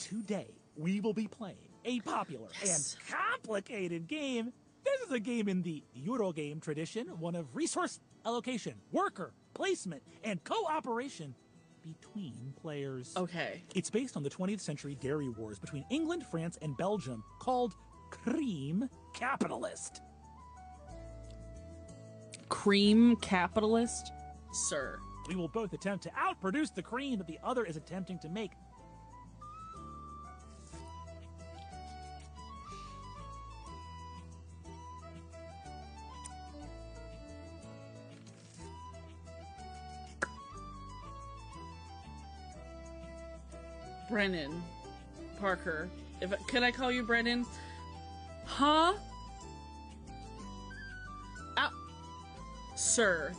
Today, we will be playing a popular and complicated game. This is a game in the Eurogame tradition, one of resource allocation, worker, placement, and cooperation between players. Okay. It's based on the 20th century dairy wars between England, France, and Belgium, called Cream Capitalist. Cream capitalist? Sir. We will both attempt to outproduce the cream that the other is attempting to make. Brennan. Parker. Could I call you Brennan? Huh? Sir.